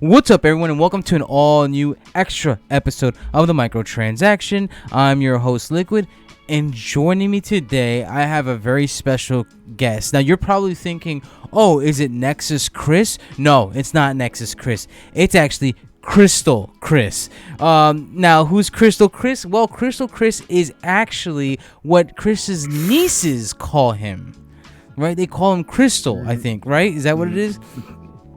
What's up, everyone, and welcome to an all-new extra episode of the Microtransaction. I'm your host, Liquid, and joining me today, I have a very special guest. Now, you're probably thinking, oh, is it Nexus Chris? No, it's not Nexus Chris. It's actually Crystal Chris. Now, who's Crystal Chris? Well, Crystal Chris is actually what Chris's nieces call him. Right? They call him Crystal, I think, right? Is that what it is?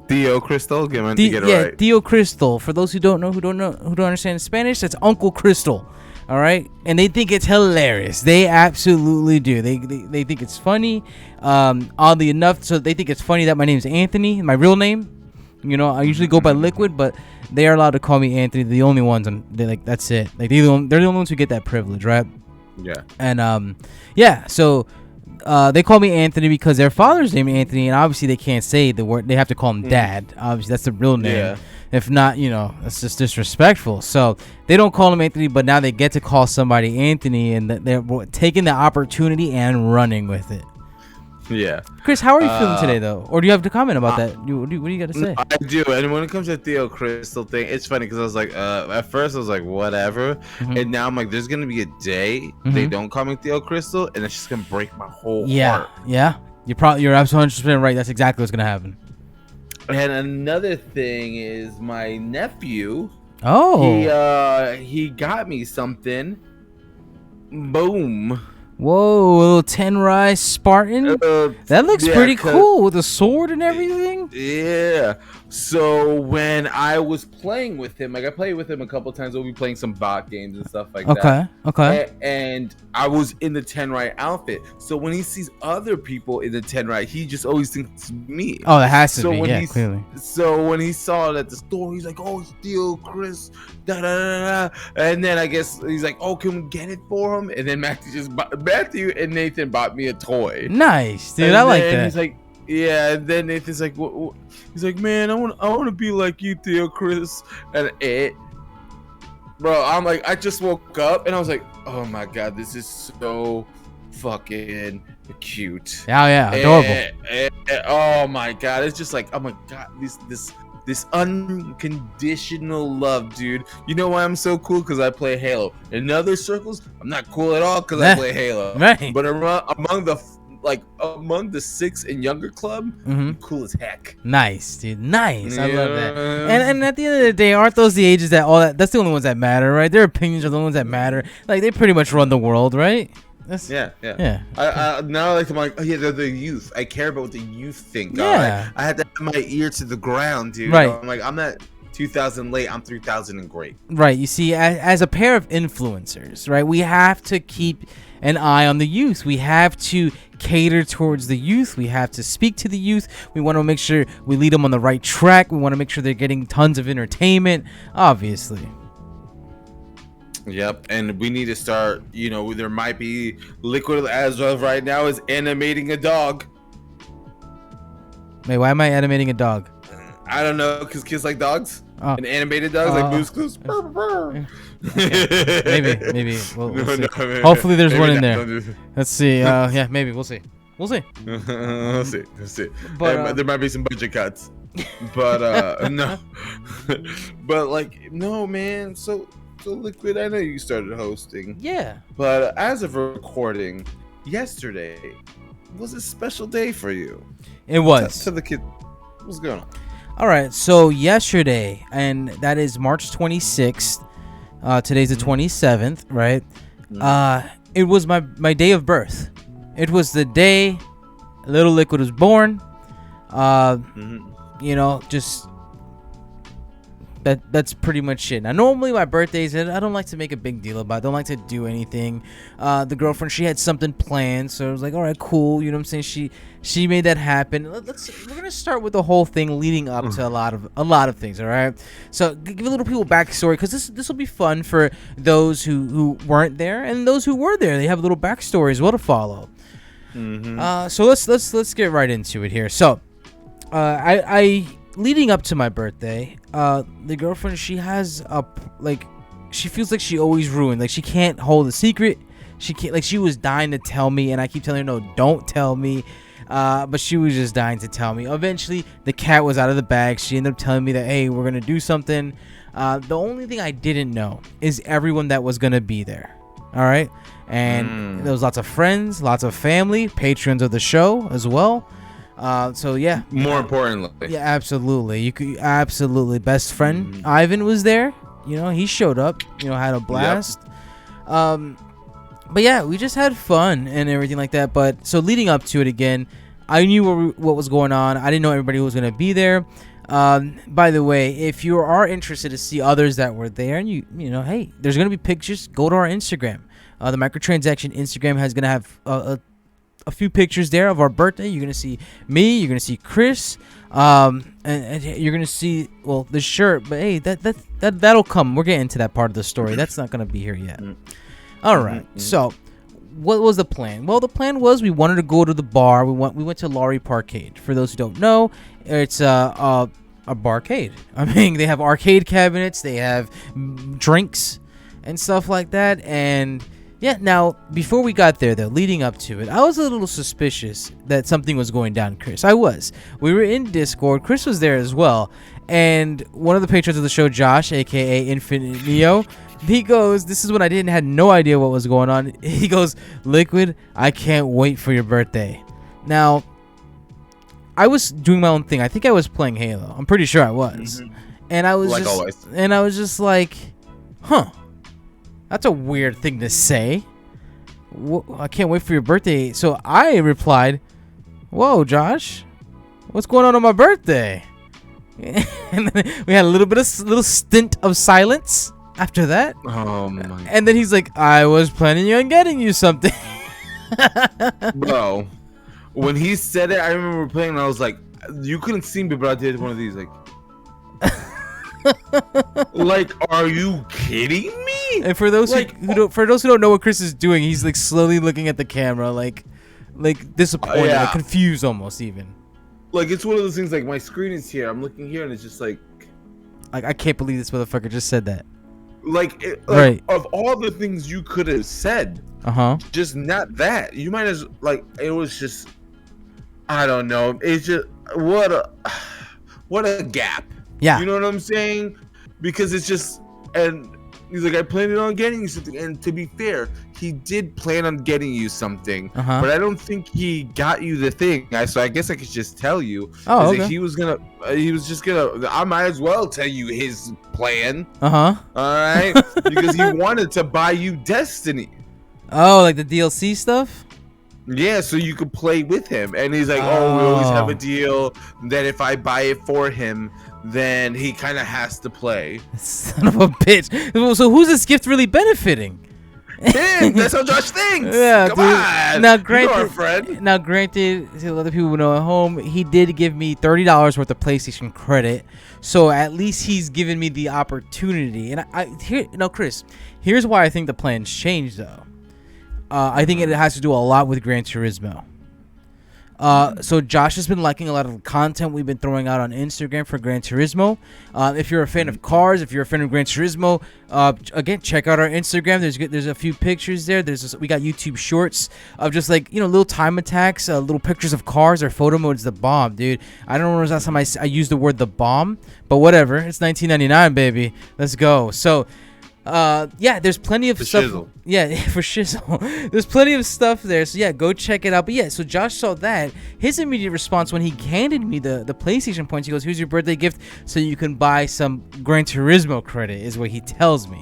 Theo Crystal, get it right. Theo Crystal. For those who don't understand Spanish, that's Uncle Crystal. All right, and they think it's hilarious. They absolutely do. They think it's funny. Oddly enough, so they think it's funny that my name's Anthony, my real name. You know, I usually go by Liquid, but they are allowed to call me Anthony. They're the only ones, and they like that's it. Like they're the only ones who get that privilege, right? Yeah. And so. They call me Anthony because their father's name is Anthony, and obviously they can't say the word. They have to call him Dad. Obviously, that's the real name. Yeah. If not, that's just disrespectful. So they don't call him Anthony, but now they get to call somebody Anthony, and they're taking the opportunity and running with it. Yeah. Chris, how are you feeling today, though? Or do you have to comment about that? What do you got to say? I do. And when it comes to the Theo Crystal thing, it's funny because I was like, at first I was like, whatever. Mm-hmm. And now I'm like, there's going to be a day they don't call me Theo Crystal, and it's just going to break my whole heart. Yeah. You're absolutely 100% right. That's exactly what's going to happen. And another thing is my nephew. Oh. He got me something. Boom. Whoa, a little Tenrai Spartan? That looks pretty cool with a sword and everything. Yeah. So when I was playing with him, like I played with him a couple times, we'll be playing some bot games and stuff like that. Okay. And I was in the Tenrai outfit. So when he sees other people in the Tenrai, he just always thinks it's me. Oh, that has to be, yeah, clearly. So when he saw it at the store, he's like, oh, it's Theo, Chris, da-da-da-da. And then I guess he's like, oh, can we get it for him? And then Matthew and Nathan bought me a toy. Nice, dude. I like that. He's like, yeah, and then Nathan's like, what? He's like, man, I want to be like you, Theo, Chris, and bro. I'm like, I just woke up and I was like, oh my god, this is so fucking cute. Yeah, adorable. Oh my god, it's just like, oh my god, this unconditional love, dude. You know why I'm so cool? Because I play Halo. In other circles, I'm not cool at all because I play Halo. Right. But among the 6 and younger club, I'm cool as heck. Nice, dude. Nice. Yeah. I love that. And at the end of the day, aren't those the ages that's the only ones that matter, right? Their opinions are the ones that matter. Like they pretty much run the world, right? Yeah. Now I'm like, oh yeah, they're the youth. I care about what the youth think. Yeah. I had to have my ear to the ground, dude. Right. I'm like, I'm not 2000 late. I'm 3000 and great. Right. You see, as a pair of influencers, right, we have to keep an eye on the youth. We have to cater towards the youth. We have to speak to the youth. We want to make sure we lead them on the right track. We want to make sure they're getting tons of entertainment, obviously. Yep, and we need to start, there might be Liquid as of right now is animating a dog. Wait, why am I animating a dog? I don't know, because kids like dogs. And animated dogs like Blue's Clues. Maybe. We'll see. No, hopefully there's one in there. Let's see. Yeah, maybe. We'll see. We'll see. But there might be some budget cuts. But no. But like, no, man. So Liquid, I know you started hosting. Yeah. But as of recording, yesterday was a special day for you. It was. To the kid. What's going on? All right. So yesterday, and that is March 26th. Today's the 27th, right? It was my day of birth. It was the day Little Liquid was born. Just that's pretty much it. Now, normally my birthdays, I don't like to make a big deal about it. I don't like to do anything. The girlfriend, she had something planned, so I was like, all right, cool. You know what I'm saying? She made that happen. We're gonna start with the whole thing leading up to a lot of things. All right. So give a little people backstory, because this will be fun for those who weren't there and those who were there. They have a little backstory as well to follow. So let's get right into it here. So, I leading up to my birthday, the girlfriend, she has she feels like she always ruined. Like she can't hold a secret. She can't. Like she was dying to tell me, and I keep telling her, no, don't tell me. But she was just dying to tell me. Eventually, the cat was out of the bag. She ended up telling me that, hey, we're gonna do something. The only thing I didn't know is everyone that was gonna be there. All right, and there was lots of friends, lots of family, patrons of the show as well. So yeah. More importantly. Yeah, absolutely. You could absolutely. Best friend Ivan was there. You know, he showed up. You know, had a blast. Yep. But yeah, we just had fun and everything like that. But so leading up to it again, I knew what was going on. I didn't know everybody who was gonna be there. By the way, if you are interested to see others that were there, and you know, hey, there's gonna be pictures. Go to our Instagram. The microtransaction Instagram has gonna have a few pictures there of our birthday. You're gonna see me. You're gonna see Chris. And you're gonna see the shirt. But hey, that'll come. We're getting to that part of the story. That's not gonna be here yet. All right. So, what was the plan? Well, the plan was we wanted to go to the bar. We went to Laurie Parkade. For those who don't know, it's a barcade. I mean, they have arcade cabinets. They have drinks and stuff like that. And yeah, now, before we got there, though, leading up to it, I was a little suspicious that something was going down, Chris. I was. We were in Discord. Chris was there as well. And one of the patrons of the show, Josh, a.k.a. Infinite Neo, he goes, this is when I had no idea what was going on. He goes, Liquid, I can't wait for your birthday. Now, I was doing my own thing. I think I was playing Halo. I'm pretty sure I was. And I was like always. And I was just like, huh. That's a weird thing to say. I can't wait for your birthday. So I replied, whoa, Josh, what's going on my birthday? And then we had a little stint of silence after that. Oh my. And then he's like, I was planning on getting you something. Bro, when he said it, I remember playing and I was like, you couldn't see me, but I did one of these like. Like, are you kidding me? And for those who don't know what Chris is doing, he's like slowly looking at the camera, like disappointed, like confused almost even. Like, it's one of those things. Like, my screen is here. I'm looking here, and it's just like I can't believe this motherfucker just said that. Right. Of all the things you could have said, just not that. You might as it was just. I don't know. It's just what a gap. Yeah. You know what I'm saying? Because it's just, and he's like, I planned on getting you something. And to be fair, he did plan on getting you something. But I don't think he got you the thing. So I guess I could just tell you. Oh, okay. Like he was just gonna, I might as well tell you his plan. All right? Because he wanted to buy you Destiny. Oh, like the DLC stuff? Yeah, so you could play with him. And he's like, we always have a deal that if I buy it for him, then he kind of has to play. Son of a bitch. So who's this gift really benefiting? Him. That's how Josh thinks. Yeah, Come on. Now, granted, our friend. Now, granted, to other people who know at home, he did give me $30 worth of PlayStation credit. So at least he's given me the opportunity. And Chris, here's why I think the plans changed, though. I think it has to do a lot with Gran Turismo. So Josh has been liking a lot of the content we've been throwing out on Instagram for Gran Turismo. If you're a fan of cars, if you're a fan of Gran Turismo, again, check out our Instagram. There's a few pictures there. We got YouTube shorts of just little time attacks, little pictures of cars. Our photo mode's the bomb, dude. I don't remember the last time I used the word the bomb, but whatever. It's 1999, baby. Let's go. So. There's plenty of stuff. Shizzle. Yeah, for shizzle. There's plenty of stuff there. So yeah, go check it out. But yeah, so Josh saw that. His immediate response when he handed me the PlayStation points, he goes, "Here's your birthday gift, so you can buy some Gran Turismo credit," is what he tells me.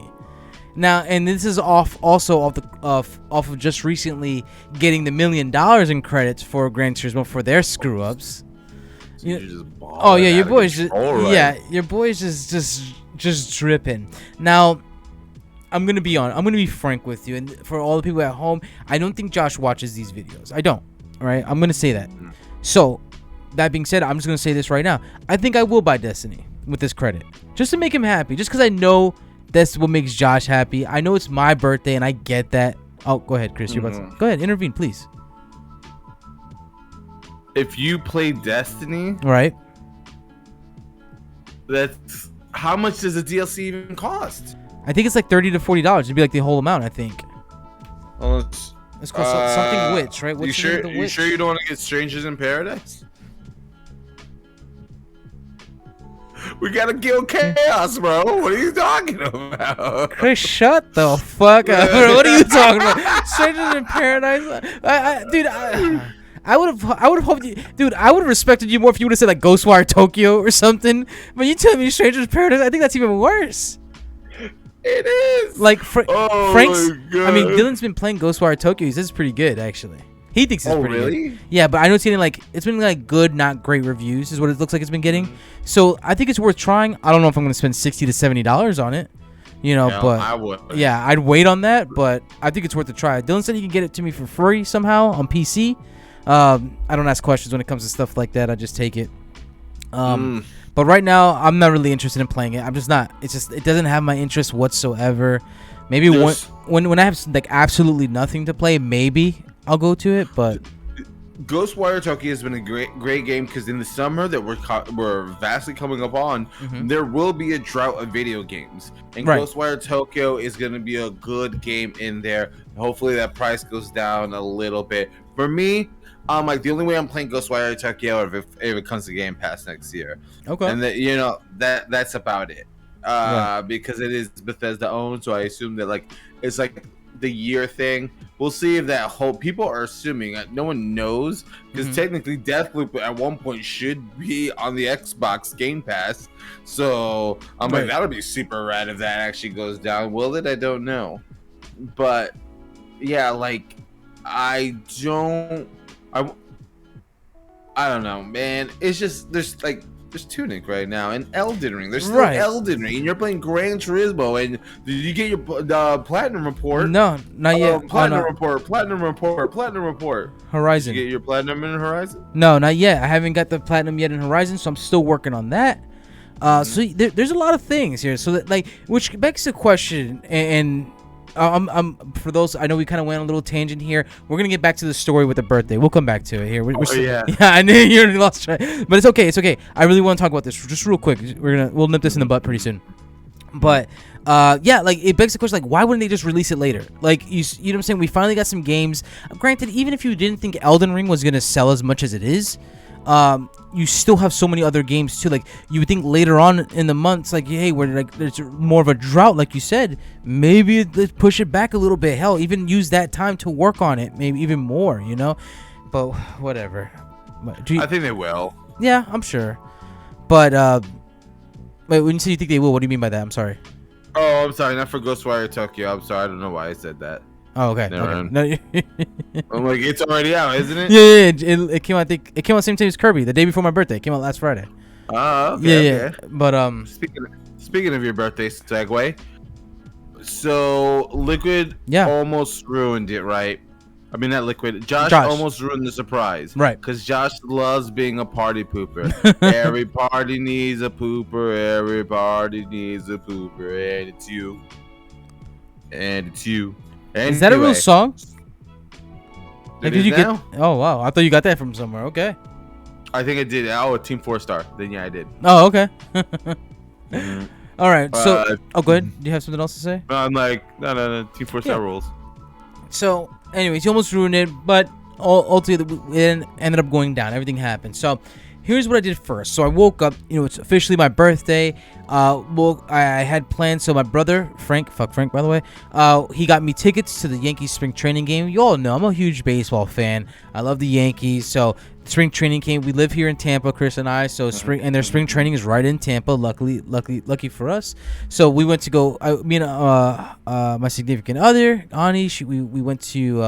Now, and this is off of just recently getting the $1 million in credits for Gran Turismo for their screw ups. So your boy's just dripping. Now, I'm gonna be frank with you, and for all the people at home, I don't think Josh watches these videos. I don't. All right, I'm gonna say that. So, that being said, I'm just gonna say this right now. I think I will buy Destiny with this credit, just to make him happy. Just because I know that's what makes Josh happy. I know it's my birthday, and I get that. Oh, go ahead, Chris. You're about to go ahead, intervene, please. If you play Destiny, right? That's how much does the DLC even cost? I think it's like $30 to $40. It'd be like the whole amount, I think. Well, It's called something Witch, right? What's the name of the You witch? sure you don't want to get Strangers in Paradise? We gotta kill chaos, bro. What are you talking about? Chris, shut the fuck up. Bro, what are you talking about? Strangers in Paradise? Dude, I would have hoped you, dude. I would have respected you more if you would have said like Ghostwire Tokyo or something. But you telling me Strangers in Paradise? I think that's even worse. It is. Like Frank's. my God. I mean, Dylan's been playing Ghostwire Tokyo. He says it's pretty good, actually. He thinks it's pretty really? good. Yeah, but I know it's getting like it's been like good, not great reviews, is what it looks like it's been getting. So I think it's worth trying. I don't know if I'm gonna spend $60 to $70 on it, you know, but I would. yeah, I'd wait on that. But I think it's worth a try. Dylan said he can get it to me for free somehow on PC. I don't ask questions when it comes to stuff like that. I just take it. But right now, I'm not really interested in playing it. I'm just not. It's just it doesn't have my interest whatsoever. Maybe when I have like absolutely nothing to play, maybe I'll go to it. But Ghostwire Tokyo has been a great game because in the summer that we're vastly coming up on, there will be a drought of video games, and Ghostwire Tokyo is going to be a good game in there. Hopefully that price goes down a little bit. For me, like the only way I'm playing Ghostwire Tokyo if it comes to Game Pass next year. Okay. And that's about it. Because it is Bethesda owned, so I assume that like it's like the year thing. We'll see if that whole people are assuming no one knows because technically Deathloop at one point should be on the Xbox Game Pass. So I'm like that'll be super rad if that actually goes down. Will it? I don't know. But yeah, like I don't know, man. It's just there's Tunic right now and Elden Ring. There's still Elden Ring, and you're playing Gran Turismo. And did you get your platinum report? No, not yet. Platinum report. Horizon. Did you get your platinum in Horizon? No, not yet. I haven't got the platinum yet in Horizon, so I'm still working on that. So there's a lot of things here. So that like, which begs the question, and for those, I know we kind of went on a little tangent here. We're gonna get back to the story with the birthday. We'll come back to it here. Yeah, I knew you already lost track, but it's okay. It's okay. I really want to talk about this just real quick. We'll nip this in the butt pretty soon. But yeah, like it begs the question, like why wouldn't they just release it later? Like you know what I'm saying? We finally got some games. Granted, even if you didn't think Elden Ring was gonna sell as much as it is, you still have so many other games too. Like you would think later on in the months, like hey, where like there's more of a drought, like you said, maybe let's push it back a little bit. Hell, even use that time to work on it, maybe even more, you know. But whatever. I think they will. Yeah, I'm sure. But wait, when you say you think they will, what do you mean by that? I'm sorry. Oh, I'm sorry, not for Ghostwire Tokyo. I'm sorry, I don't know why I said that. Oh, okay. No, I'm like, it's already out, isn't it? Yeah, it came out. I think it came out the same time as Kirby, the day before my birthday. It came out last Friday. Okay. Yeah. But speaking of your birthday segue, so Liquid almost ruined it, right? I mean, not Liquid. Josh almost ruined the surprise, right? Because Josh loves being a party pooper. Every party needs a pooper. Every party needs a pooper, and it's you. Anyway. Is that a real song? Like, did you get? Oh wow, I thought you got that from somewhere. Okay. I think I did. Oh, Team 4-Star. Then yeah, I did. Oh, okay. All right. So, go ahead. Do you have something else to say? I'm like, no. Team 4-Star rules. So, anyways, you almost ruined it, but ultimately it ended up going down. Everything happened. So, here's what I did first. So I woke up, it's officially my birthday. I had plans. So my brother, Frank, by the way, he got me tickets to the Yankees spring training game. You all know I'm a huge baseball fan. I love the Yankees. So spring training game. We live here in Tampa, Chris and I. So their spring training is right in Tampa. Lucky for us. So we went to go. Me and my significant other, Ani, we went to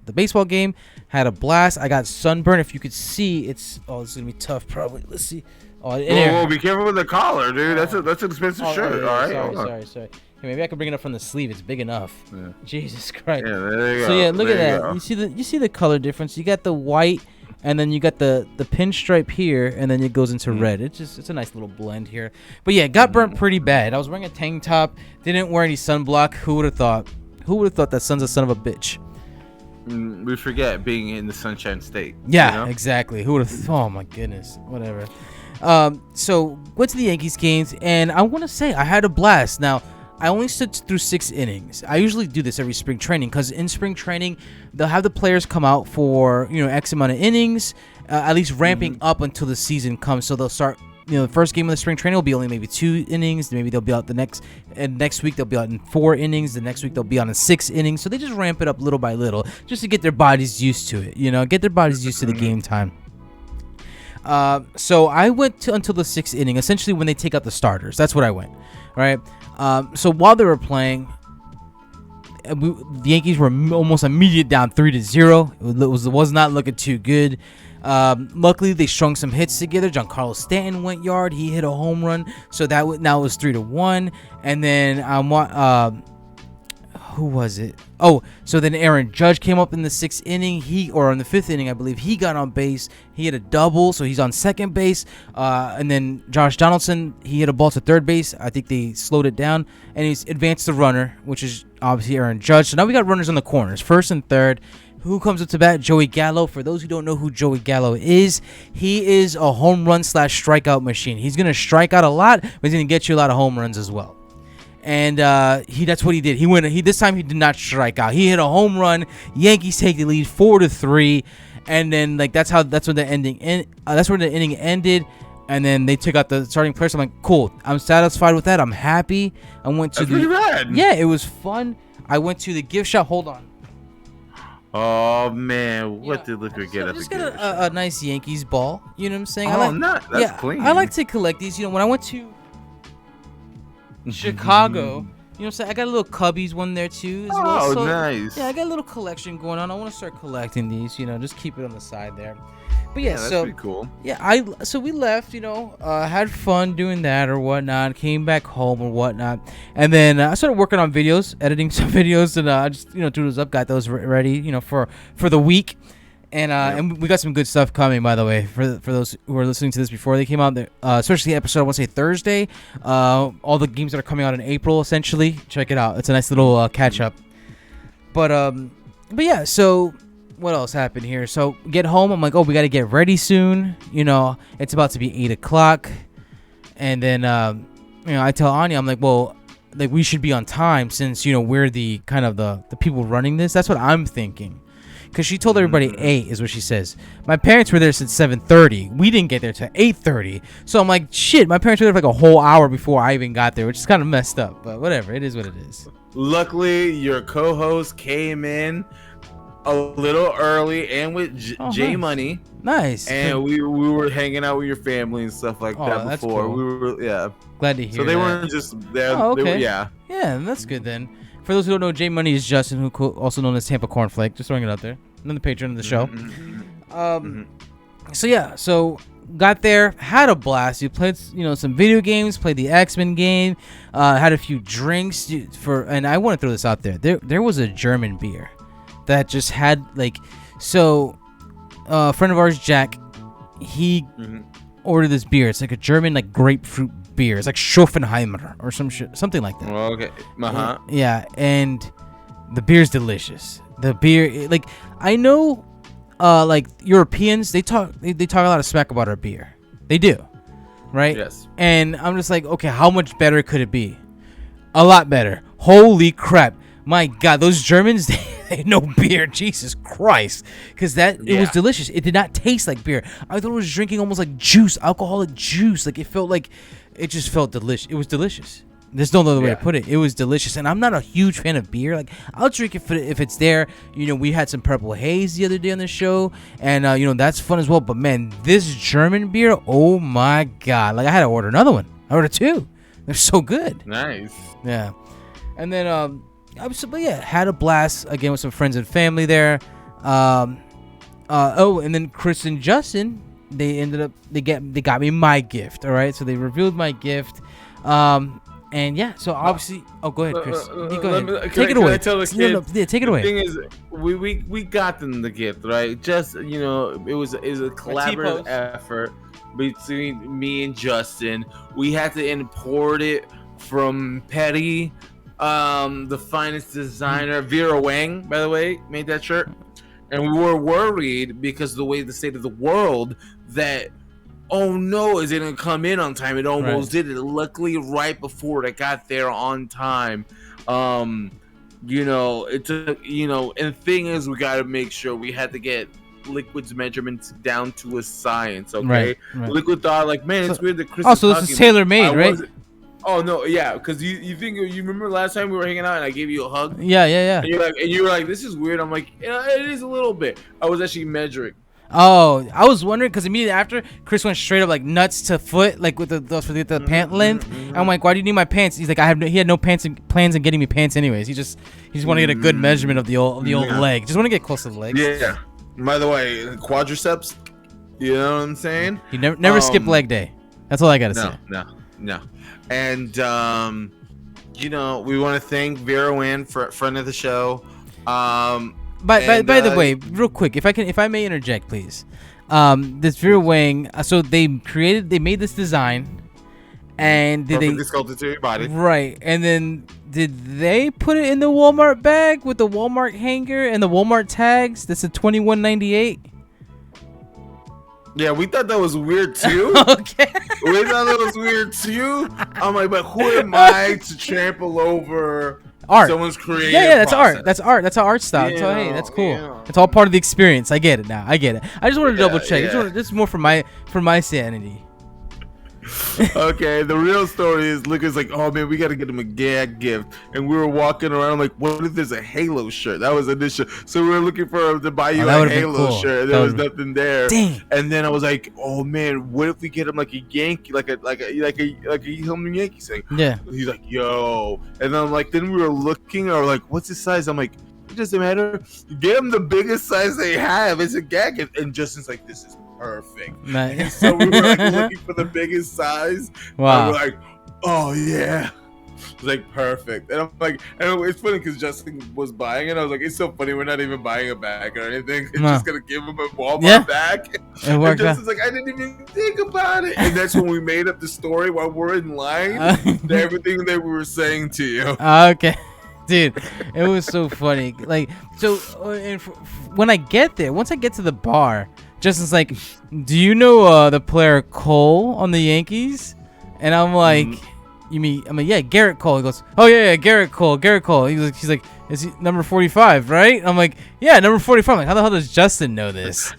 the baseball game. Had a blast. I got sunburned. If you could see, this is gonna be tough. Probably. Let's see. Whoa, be careful with the collar, dude. That's an expensive shirt. All right. Sorry. Hey, maybe I can bring it up from the sleeve. It's big enough. Yeah. Jesus Christ. Yeah, there you go. So yeah, look at that. Go. You see the color difference. You got the white, and then you got the pinstripe here, and then it goes into red. It's a nice little blend here. But yeah, got burnt pretty bad. I was wearing a tank top. Didn't wear any sunblock. Who would have thought? Who would have thought that sun's a son of a bitch? We forget being in the Sunshine State. Yeah, exactly. Who would have? Oh my goodness. Whatever. So went to the Yankees games, and I want to say I had a blast. Now, I only stood through 6 innings. I usually do this every spring training because in spring training, they'll have the players come out for, X amount of innings, at least ramping up until the season comes. So they'll start, the first game of the spring training will be only maybe 2 innings. Maybe they'll be out next week they'll be out in 4 innings. The next week they'll be on in 6 innings. So they just ramp it up little by little just to get their bodies used to it, get their bodies used to the game time. So I went until the 6th inning, essentially when they take out the starters. That's what I went, right? So while they were playing, the Yankees were almost immediate down 3-0. It was not looking too good. Luckily, they strung some hits together. Giancarlo Stanton went yard. He hit a home run. So now it was 3-1. And then who was it? Oh, so then Aaron Judge came up in the 6th inning. In the 5th inning, I believe, he got on base. He hit a double, so he's on second base. And then Josh Donaldson, he hit a ball to third base. I think they slowed it down, and he's advanced the runner, which is obviously Aaron Judge. So now we got runners on the corners, first and third. Who comes up to bat? Joey Gallo. For those who don't know who Joey Gallo is, he is a home run / strikeout machine. He's gonna strike out a lot, but he's gonna get you a lot of home runs as well. And that's what he did. This time he did not strike out. He hit a home run. Yankees take the lead 4-3, and then that's where the inning ended. And then they took out the starting players. I'm like, cool. I'm satisfied with that. I'm happy. I went to pretty rad. Yeah, it was fun. I went to the gift shop. Hold on. Oh man, what did Liquor get at the gift shop? A nice Yankees ball. You know what I'm saying? That's clean. I like to collect these. When I went to Chicago, you know what I'm saying? I got a little Cubbies one there too as well. Oh, so, nice. Yeah, I got a little collection going on. I want to start collecting these, just keep it on the side there. But yeah, that's so pretty cool. Yeah, so we left, had fun doing that or whatnot, came back home or whatnot, and then I started working on videos, editing some videos, and I just threw those up, got those ready, for the week. And we got some good stuff coming, by the way, for those who are listening to this before they came out. Especially the episode, I want to say Thursday. All the games that are coming out in April, essentially. Check it out. It's a nice little catch up. But yeah. So what else happened here? So get home. I'm like, we got to get ready soon. It's about to be 8:00, and then I tell Anya, I'm like, well, we should be on time since we're the kind of the people running this. That's what I'm thinking. Because she told everybody 8 is what she says. My parents were there since 7:30. We didn't get there till 8:30. So I'm like, shit, my parents were there for like a whole hour before I even got there, which is kind of messed up. But whatever, it is what it is. Luckily, your co-host came in a little early and with J Money. Nice. And we were hanging out with your family and stuff like that before. Cool. We were glad to hear. So they weren't just there. Oh, okay. Yeah, that's good then. For those who don't know, J Money is Justin, who also known as Tampa Cornflake. Just throwing it out there. Another patron of the show. So got there, had a blast. You played, some video games, played the X-Men game, had a few drinks and I want to throw this out there. There was a German beer that just had a friend of ours, Jack, he ordered this beer. It's like a German grapefruit beer. It's like Schopenheimer or something like that. Well, okay. Yeah, and the beer's delicious. The beer, I know, Europeans, they talk a lot of smack about our beer. They do, right? Yes. And I'm just like, okay, how much better could it be? A lot better. Holy crap! My God, those Germans, they know beer. Jesus Christ, because it was delicious. It did not taste like beer. I thought I was drinking almost like juice, alcoholic juice. It just felt delicious. It was delicious. There's no other way to put it. It was delicious, and I'm not a huge fan of beer. I'll drink it if it's there. We had some Purple Haze the other day on the show, and that's fun as well. But man, this German beer, oh my God! I had to order another one. I ordered 2. They're so good. Nice. Yeah, and then had a blast again with some friends and family there. And then Chris and Justin, they got me my gift. All right, so they revealed my gift. And yeah, so obviously, go ahead, Chris. Go ahead. Take it away. Tell the kids, take it away. The thing is, we got them the gift, right? Just it was a collaborative effort between me and Justin. We had to import it from Petty, the finest designer, Vera Wang, by the way, made that shirt. And we were worried because of the state of the world that oh no, is it gonna come in on time? It almost Right. did it. Luckily, right before it got there on time. It's a and the thing is, we got to make sure we had to get Liquid's measurements down to a science. Okay, Right. Liquid thought like, man, it's So, weird that Chris. oh, so this is tailor made, right? Oh no, yeah, because you think you remember last time we were hanging out and I gave you a hug. Yeah. And you were like, this is weird. I'm like, yeah, it is a little bit. I was actually measuring. Oh, I was wondering because immediately after Chris went straight up like nuts to foot, like with the pant length. I'm like, why do you need my pants? He's like, he had no plans in getting me pants anyways. He just want to get a good measurement of the old leg. Just want to get close to the legs. Yeah. By the way, quadriceps. You know what I'm saying? You never skip leg day. That's all I gotta say. No. And we want to thank Vera Wynn, friend of the show. By the way, real quick, if I may interject, please. This Vera Wang, so they made this design, and perfectly sculpted to your body, right? And then did they put it in the Walmart bag with the Walmart hanger and the Walmart tags? That's a $21.98. Yeah, we thought that was weird too. Okay. We thought that was weird too. I'm like, but who am I to trample over art? Someone's creative. Yeah, that's process. art. That's art. That's an art style. Yeah, So hey, that's cool. yeah. It's all part of the experience. I get it now. I get it. I just wanted to double check. Yeah. This is more for my sanity. Okay, the real story is Lucas like, oh man, we gotta get him a gag gift, and we were walking around like, what if there's a Halo shirt? That was initial. So we were looking for him to buy you a Halo shirt, and there was nothing there. Dang. And then I was like, oh man, what if we get him like a Yankee, like a home Yankees thing? Yeah. He's like, yo, and then I'm like, then we were looking, or like, what's his size? I'm like, it doesn't matter. Get him the biggest size they have. It's a gag gift, and Justin's like, this is perfect. Nice. So we were like looking for the biggest size. Wow. And we're like, oh yeah. It's like perfect. And I'm like, and it's funny because Justin was buying it. I was like, it's so funny. We're not even buying a bag or anything. It's just gonna give him a Walmart bag. It worked and Justin's like, I didn't even think about it. And that's when we made up the story while we're in line. Everything that we were saying to you. Okay. Dude, it was so funny. Like, so when I get there, once I get to the bar, Justin's like, do you know the player Cole on the Yankees? And I'm like, you mean, I'm like, yeah, Garrett Cole. He goes, oh yeah, Garrett Cole. He's like, is he number 45, right? I'm like, yeah, number 45. I'm like, how the hell does Justin know this?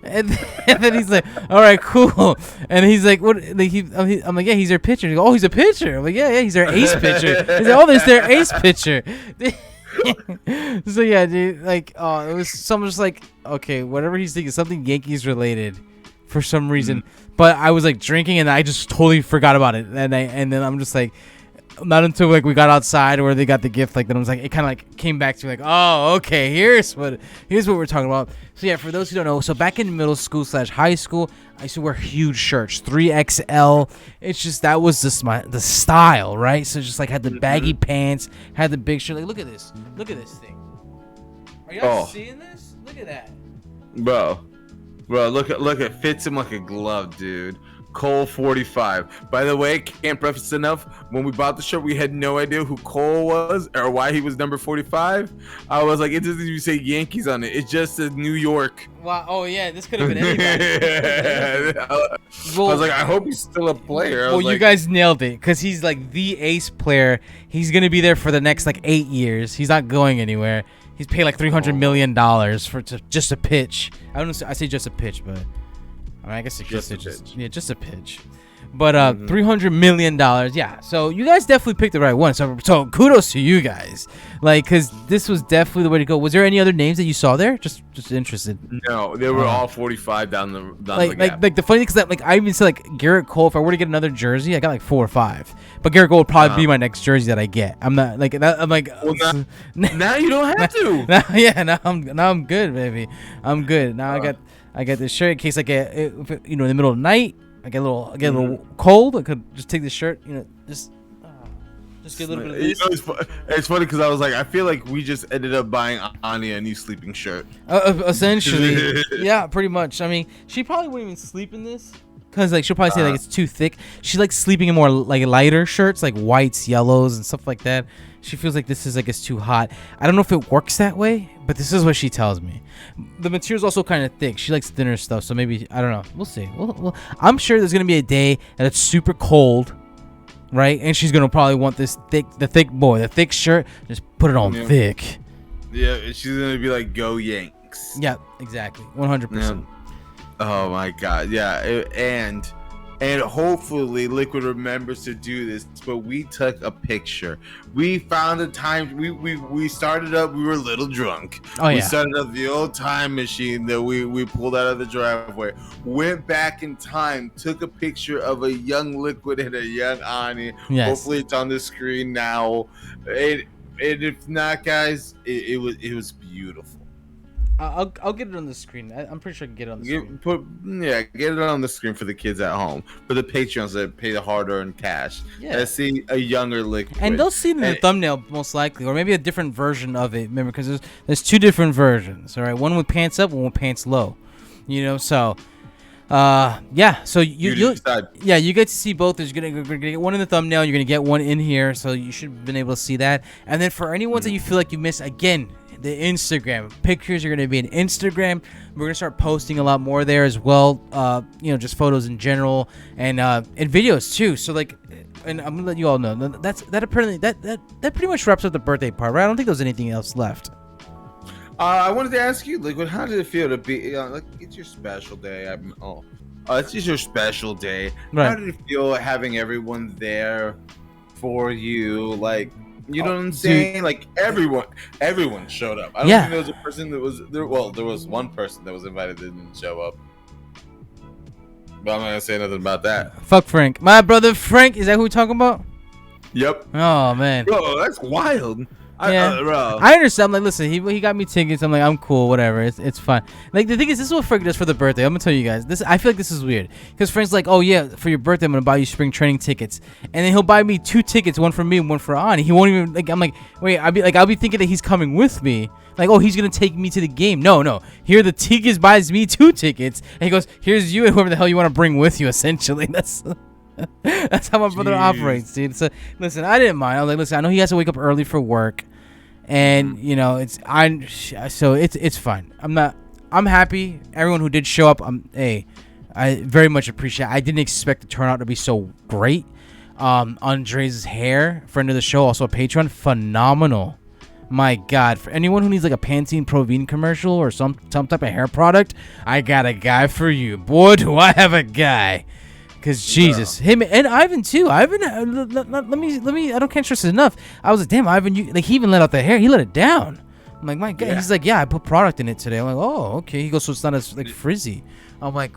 And then he's like, all right, cool. And he's like, what? Like I'm like, yeah, he's their pitcher. He goes, oh, he's a pitcher. I'm like, yeah, he's their ace pitcher. He's like, oh, there's their ace pitcher. So yeah, dude, like, it was someone just like, okay, whatever he's thinking, something Yankees related, for some reason. But I was like drinking and I just totally forgot about it. And then I'm just like, not until like we got outside where they got the gift, like then I was like, it kind of like came back to me like, oh, okay, here's what we're talking about. So yeah, for those who don't know, so back in middle school / high school, I used to wear huge shirts, 3XL. It's just that was the style, right? So just like had the baggy pants, had the big shirt. Like look at this thing. Are y'all seeing this? Look at that, bro. Look at fits him like a glove, dude. Cole 45. By the way, can't preface enough. When we bought the shirt, we had no idea who Cole was or why he was number 45. I was like, it doesn't even say Yankees on it. It just says New York. Wow. Oh yeah, this could have been anybody. I was like, I hope he's still a player. Well, you guys nailed it because he's like the ace player. He's gonna be there for the next like 8 years. He's not going anywhere. He's paid like $300 million for just a pitch. I say just a pitch, but. I mean, I guess just a pitch, but $300 million, yeah. So you guys definitely picked the right one. So kudos to you guys, like, cause this was definitely the way to go. Was there any other names that you saw there? Just interested. No, they were all 45 down the gap. Like the funny thing is that like I even said like Garrett Cole. If I were to get another jersey, I got like 4 or 5. But Garrett Cole would probably be my next jersey that I get. I'm not like that. I'm like, well, now you don't have to. now I'm good, baby. I'm good now. I got this shirt in case I get, in the middle of the night, I get a little cold. I could just take this shirt, just get a little bit of this. It's funny because I was like, I feel like we just ended up buying Anya a new sleeping shirt. Essentially, yeah, pretty much. I mean, she probably wouldn't even sleep in this. Cause like she'll probably say like it's too thick. She likes sleeping in more like lighter shirts, like whites, yellows, and stuff like that. She feels like this is like it's too hot. I don't know if it works that way, but this is what she tells me. The material's also kind of thick. She likes thinner stuff, so maybe I don't know. We'll see. I'm sure there's gonna be a day that it's super cold, right? And she's gonna probably want the thick shirt. Just put it on thick. Yeah, she's gonna be like, "Go Yanks." Yeah, exactly, 100%. Oh my god, yeah, and hopefully Liquid remembers to do this. But we took a picture. We found a time. We started up. We were a little drunk. Oh yeah. We started up the old time machine that we pulled out of the driveway. Went back in time. Took a picture of a young Liquid and a young Ani. Yes. Hopefully it's on the screen now. And if not, guys, it was beautiful. I'll get it on the screen. I'm pretty sure I can get it on the screen. Get it on the screen for the kids at home. For the Patreons that pay the hard-earned cash. Yeah. Let's see a younger Liquid. And they'll see it in the thumbnail most likely, or maybe a different version of it. Remember, because there's two different versions. All right, one with pants up, one with pants low. You know, so yeah. So you get to see both. There's gonna get one in the thumbnail. You're gonna get one in here, so you should have been able to see that. And then for any ones that you feel like you missed, again, the Instagram pictures are going to be an Instagram. We're going to start posting a lot more there as well. You know, just photos in general and videos too. So like, and I'm gonna let you all know that pretty much wraps up the birthday part, right? I don't think there's anything else left. I wanted to ask you, Liquid, how did it feel to be like it's your special day? It's just your special day. Right. How did it feel having everyone there for you? Like, you know what I'm saying? Dude. Like everyone showed up. I don't think there was a person that was there. Well, there was one person that was invited that didn't show up. But I'm not gonna say nothing about that. Fuck Frank. My brother Frank. Is that who we're talking about? Yep. Oh man. Bro, that's wild. Yeah. I understand. I'm like, listen, he got me tickets. I'm like, I'm cool, whatever. It's fine. Like the thing is, this is what Frank does for the birthday. I'm gonna tell you guys. I feel like this is weird because Frank's like, oh yeah, for your birthday, I'm gonna buy you spring training tickets, and then he'll buy me 2 tickets, one for me and one for Ani. He won't even like. I'm like, wait, I'll be thinking that he's coming with me. Like, oh, he's gonna take me to the game. No. Here, the tickets buys me 2 tickets, and he goes, here's you and whoever the hell you want to bring with you. Essentially, that's how my brother operates, dude. So listen, I didn't mind. I was like, listen, I know he has to wake up early for work. And you know it's fine. I'm happy. Everyone who did show up, I very much appreciate. I didn't expect the turnout to be so great. Andre's hair, friend of the show, also a Patreon, phenomenal. My God, for anyone who needs like a Pantene Provine commercial or some type of hair product, I got a guy for you. Boy, do I have a guy. Cause Jesus, him and Ivan too. Ivan, let me. I can't stress it enough. I was like, damn, Ivan, he even let out the hair. He let it down. I'm like, my God. Yeah. He's like, yeah, I put product in it today. I'm like, oh, okay. He goes, so it's not as like frizzy. I'm like,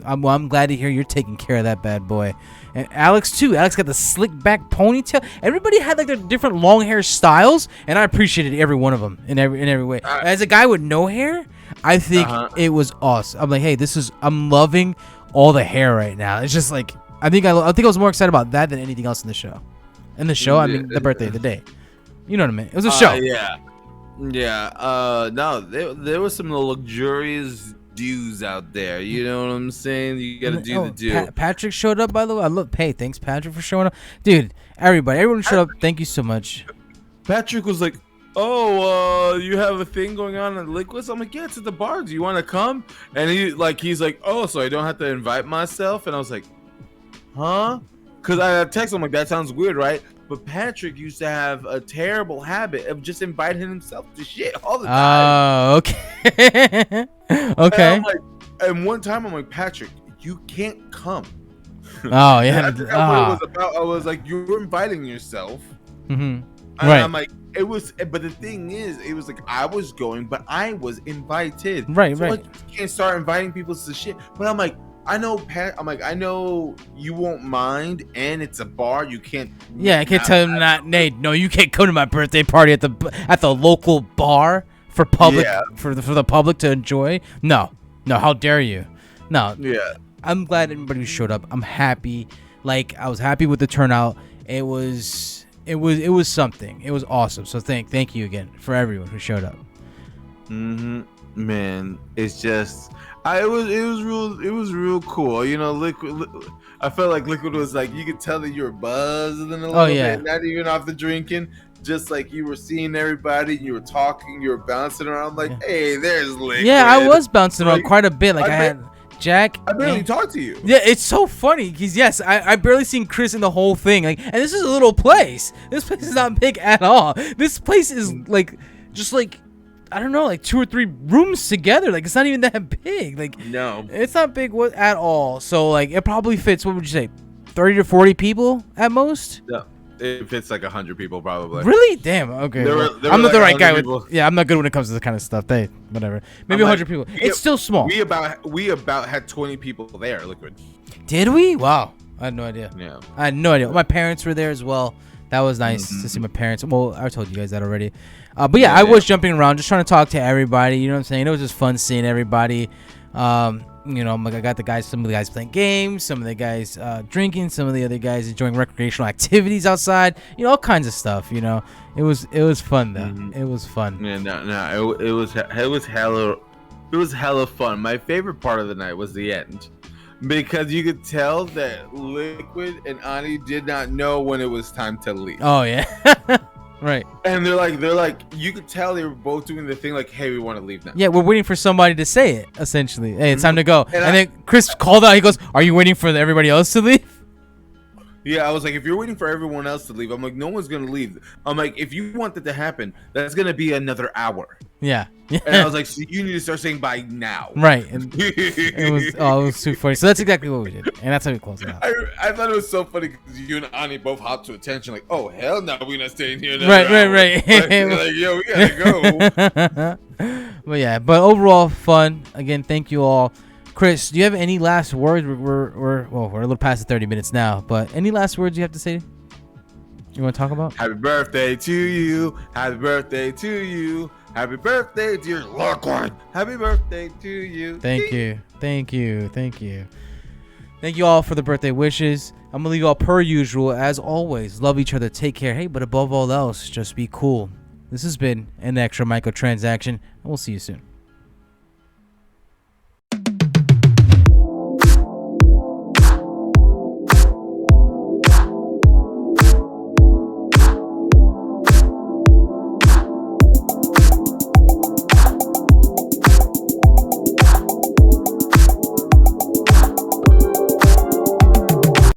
I'm glad to hear you're taking care of that bad boy. And Alex too. Alex got the slick back ponytail. Everybody had like their different long hair styles, and I appreciated every one of them in every way. As a guy with no hair, I think it was awesome. I'm like, hey, I'm loving all the hair right now. It's just like I think I was more excited about that than anything else in the show. In the show, I mean the birthday, the day. You know what I mean? It was a show. No, there was some luxurious dudes out there. You know what I'm saying? You gotta do the do. Patrick showed up, by the way. Hey, thanks Patrick for showing up, dude. Everyone showed up. Thank you so much. Patrick was like, oh, you have a thing going on at Liquids? I'm like, yeah, it's at the bar. Do you want to come? And he's like, oh, so I don't have to invite myself? And I was like, huh? Because I texted him like, that sounds weird, right? But Patrick used to have a terrible habit of just inviting himself to shit all the time. Oh, okay. Okay. And one time I'm like, Patrick, you can't come. Oh, yeah. I forgot what it was about. I was like, you're inviting yourself. Mm-hmm. And right. I'm like, but the thing is, it was like I was going, but I was invited. Right, so right. Like, you can't start inviting people to shit. But I'm like, I know, I know you won't mind, and it's a bar. You can't. Yeah, I can't tell him not. Nate, no, you can't come to my birthday party at the local bar for public for the public to enjoy. No, how dare you? No. Yeah. I'm glad everybody showed up. I'm happy. Like I was happy with the turnout. It was something. It was awesome. So thank you again for everyone who showed up. man, it's just it was real cool. You know, I felt like Liquid was like, you could tell that you were buzzing a little yeah. bit, not even off the drinking, just like you were seeing everybody, you were talking, you were bouncing around like, Yeah. hey, there's Liquid. Yeah, I was bouncing around Like, quite a bit. Like I had Jack. I barely and- talked to you. Yeah, it's so funny because yes, I barely seen Chris in the whole thing. Like, and this is a little place. This place is not big at all. This place is like just like I don't know, like 2 or 3 rooms together. Like it's not even that big. Like No. it's not big at all. So like it probably fits. What would you say, 30 to 40 people at most? No. It fits like 100 people probably. Really? Damn. Okay. There well, were I'm not like the right guy 100 with. people. Yeah, I'm not good when it comes to this kind of stuff. They whatever. Maybe I'm like, 100 people. It's still small. We about had 20 people there, Liquid. Did we? Wow. I had no idea. Yeah. I had no idea. My parents were there as well. That was nice to see my parents. Well, I told you guys that already. But yeah, I was jumping around, just trying to talk to everybody. You know what I'm saying? It was just fun seeing everybody. You know, like I got some of the guys playing games, some of the guys drinking, some of the other guys enjoying recreational activities outside. You know, all kinds of stuff. You know, it was fun though. It was fun. Yeah, no, it was hella fun. My favorite part of the night was the end, because you could tell that Liquid and Ani did not know when it was time to leave. Oh yeah, right. And they're like, you could tell they were both doing the thing like, hey, we want to leave now. Yeah, we're waiting for somebody to say it. Essentially, hey, it's time to go. And And then Chris called out. He goes, "Are you waiting for everybody else to leave?" Yeah, I was like, if you're waiting for everyone else to leave, I'm like, no one's gonna leave. I'm like, if you want that to happen, that's gonna be another hour. Yeah. And I was like, so you need to start saying bye now. Right. And it was too funny. So that's exactly what we did, and that's how we closed it out. I thought it was so funny because you and Ani both hopped to attention, like, oh hell no, we're not staying here. Right. Like, yo, we gotta go. But yeah, but overall fun. Again, thank you all. Chris, do you have any last words? We're a little past the 30 minutes now, but any last words you have to say? You want to talk about? Happy birthday to you. Happy birthday to you. Happy birthday, dear Lockhart. Happy birthday to you. Thank you. Thank you all for the birthday wishes. I'm gonna leave you all per usual, as always. Love each other. Take care. Hey, but above all else, just be cool. This has been an extra microtransaction, and we'll see you soon.